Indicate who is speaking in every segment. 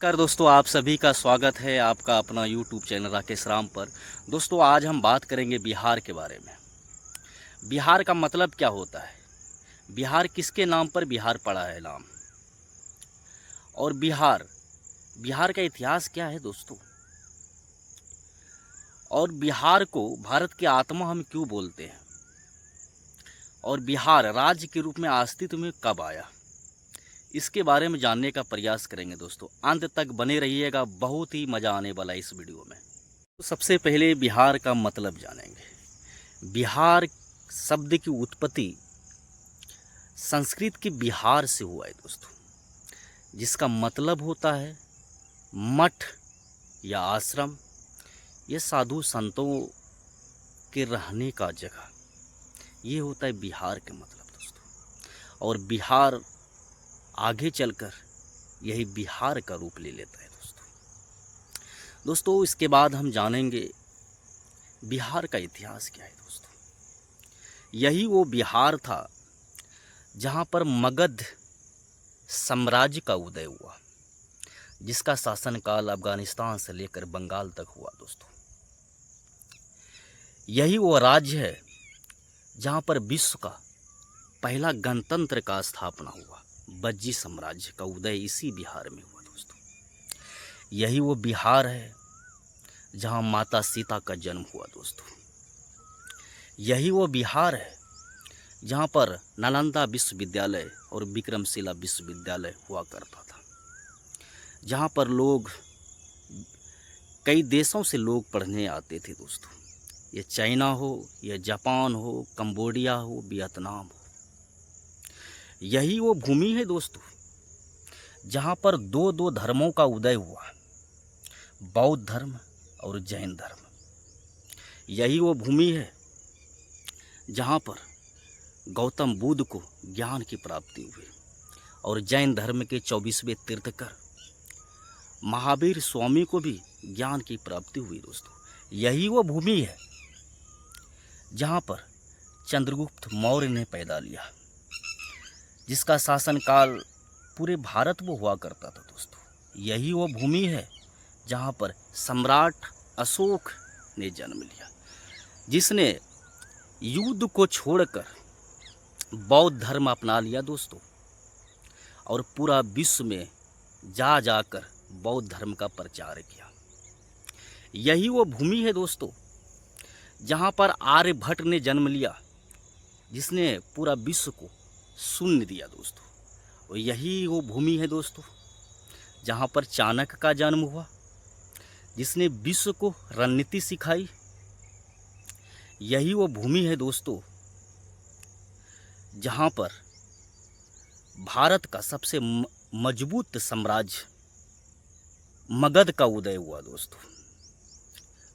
Speaker 1: कर दोस्तों, आप सभी का स्वागत है आपका अपना YouTube चैनल राकेश राम पर। दोस्तों, आज हम बात करेंगे बिहार के बारे में। बिहार का मतलब क्या होता है, बिहार किसके नाम पर बिहार पड़ा है नाम, और बिहार बिहार का इतिहास क्या है दोस्तों, और बिहार को भारत की आत्मा हम क्यों बोलते हैं, और बिहार राज्य के रूप में अस्तित्व में कब आया, इसके बारे में जानने का प्रयास करेंगे दोस्तों। अंत तक बने रहिएगा, बहुत ही मज़ा आने वाला है इस वीडियो में। तो सबसे पहले बिहार का मतलब जानेंगे। बिहार शब्द की उत्पत्ति संस्कृत के बिहार से हुआ है दोस्तों, जिसका मतलब होता है मठ या आश्रम, ये साधु संतों के रहने का जगह। ये होता है बिहार का मतलब दोस्तों। और बिहार आगे चलकर यही बिहार का रूप ले लेता है दोस्तों। इसके बाद हम जानेंगे बिहार का इतिहास क्या है दोस्तों। यही वो बिहार था जहाँ पर मगध साम्राज्य का उदय हुआ, जिसका शासनकाल अफगानिस्तान से लेकर बंगाल तक हुआ दोस्तों। यही वो राज्य है जहाँ पर विश्व का पहला गणतंत्र का स्थापना हुआ। बज्जी साम्राज्य का उदय इसी बिहार में हुआ दोस्तों। यही वो बिहार है जहाँ माता सीता का जन्म हुआ दोस्तों। यही वो बिहार है जहाँ पर नालंदा विश्वविद्यालय और विक्रमशिला विश्वविद्यालय हुआ करता था, जहाँ पर लोग कई देशों से लोग पढ़ने आते थे दोस्तों। ये चाइना हो, या जापान हो, कंबोडिया हो, वियतनाम हो। यही वो भूमि है दोस्तों जहाँ पर दो दो धर्मों का उदय हुआ, बौद्ध धर्म और जैन धर्म। यही वो भूमि है जहाँ पर गौतम बुद्ध को ज्ञान की प्राप्ति हुई, और जैन धर्म के 24वें तीर्थकर महावीर स्वामी को भी ज्ञान की प्राप्ति हुई दोस्तों। यही वो भूमि है जहाँ पर चंद्रगुप्त मौर्य ने पैदा लिया, जिसका शासनकाल पूरे भारत में हुआ करता था दोस्तों। यही वो भूमि है जहाँ पर सम्राट अशोक ने जन्म लिया, जिसने युद्ध को छोड़कर बौद्ध धर्म अपना लिया दोस्तों, और पूरा विश्व में जा जाकर बौद्ध धर्म का प्रचार किया। यही वो भूमि है दोस्तों जहाँ पर आर्यभट्ट ने जन्म लिया, जिसने पूरा विश्व को शून्य दिया दोस्तों। और यही वो भूमि है दोस्तों जहाँ पर चाणक्य का जन्म हुआ, जिसने विश्व को रणनीति सिखाई। यही वो भूमि है दोस्तों जहाँ पर भारत का सबसे मजबूत साम्राज्य मगध का उदय हुआ दोस्तों।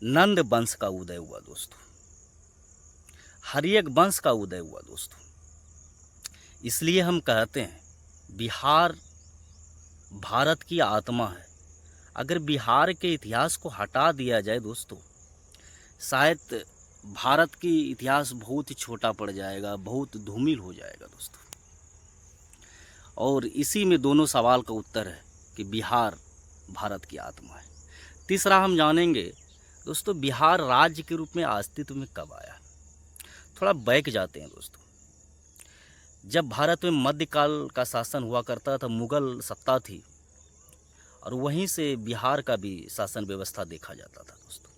Speaker 1: नंद वंश का उदय हुआ दोस्तों। हर्यक वंश का उदय हुआ दोस्तों। इसलिए हम कहते हैं बिहार भारत की आत्मा है। अगर बिहार के इतिहास को हटा दिया जाए दोस्तों, शायद भारत की इतिहास बहुत ही छोटा पड़ जाएगा, बहुत धूमिल हो जाएगा दोस्तों। और इसी में दोनों सवाल का उत्तर है कि बिहार भारत की आत्मा है। तीसरा हम जानेंगे दोस्तों, बिहार राज्य के रूप में अस्तित्व में कब आया। थोड़ा बैक जाते हैं दोस्तों। जब भारत में मध्यकाल का शासन हुआ करता था, मुगल सत्ता थी, और वहीं से बिहार का भी शासन व्यवस्था देखा जाता था दोस्तों।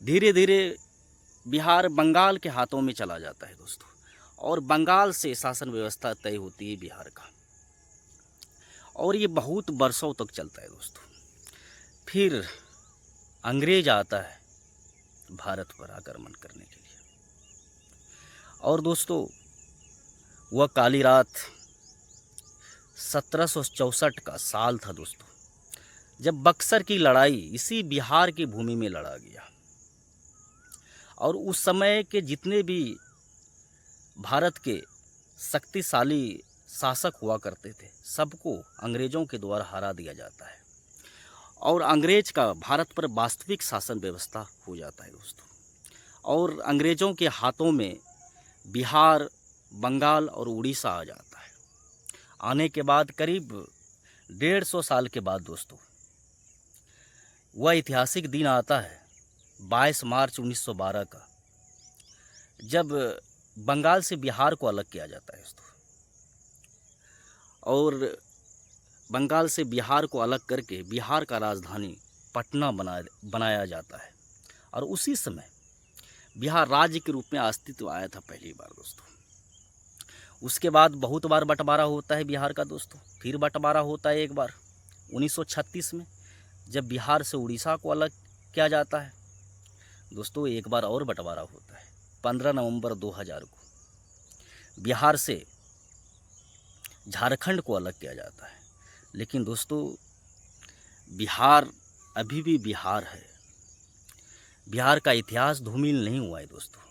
Speaker 1: धीरे धीरे बिहार बंगाल के हाथों में चला जाता है दोस्तों, और बंगाल से शासन व्यवस्था तय होती है बिहार का, और ये बहुत वर्षों तक चलता है दोस्तों। फिर अंग्रेज आता है भारत पर आक्रमण करने के लिए, और दोस्तों वह काली रात 1764 का साल था दोस्तों, जब बक्सर की लड़ाई इसी बिहार की भूमि में लड़ा गया। और उस समय के जितने भी भारत के शक्तिशाली शासक हुआ करते थे, सबको अंग्रेज़ों के द्वारा हरा दिया जाता है, और अंग्रेज का भारत पर वास्तविक शासन व्यवस्था हो जाता है दोस्तों। और अंग्रेज़ों के हाथों में बिहार, बंगाल और उड़ीसा आ जाता है। आने के बाद करीब 150 साल के बाद दोस्तों वह ऐतिहासिक दिन आता है 22 मार्च 1912 का, जब बंगाल से बिहार को अलग किया जाता है दोस्तों। और बंगाल से बिहार को अलग करके बिहार का राजधानी पटना बनाया जाता है। और उसी समय बिहार राज्य के रूप में अस्तित्व आया था पहली बार दोस्तों। उसके बाद बहुत बार बंटवारा होता है बिहार का दोस्तों। फिर बंटवारा होता है एक बार 1936 में, जब बिहार से उड़ीसा को अलग किया जाता है दोस्तों। एक बार और बंटवारा होता है 15 नवंबर 2000 को, बिहार से झारखंड को अलग किया जाता है। लेकिन दोस्तों बिहार अभी भी बिहार है। बिहार का इतिहास धूमिल नहीं हुआ है दोस्तों।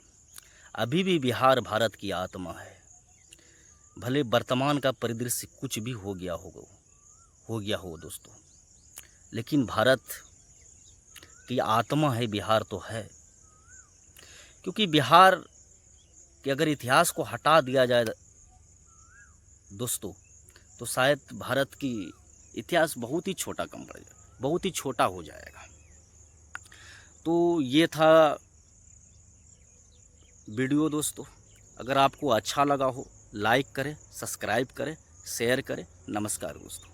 Speaker 1: अभी भी बिहार भारत की आत्मा है। भले वर्तमान का परिदृश्य कुछ भी हो गया हो दोस्तों, लेकिन भारत की आत्मा है, बिहार तो है। क्योंकि बिहार के अगर इतिहास को हटा दिया जाए दोस्तों, तो शायद भारत की इतिहास बहुत ही छोटा कम पड़ जाएगा, बहुत ही छोटा हो जाएगा। तो ये था वीडियो दोस्तों। अगर आपको अच्छा लगा हो, लाइक करें, सब्सक्राइब करें, शेयर करें। नमस्कार दोस्तों।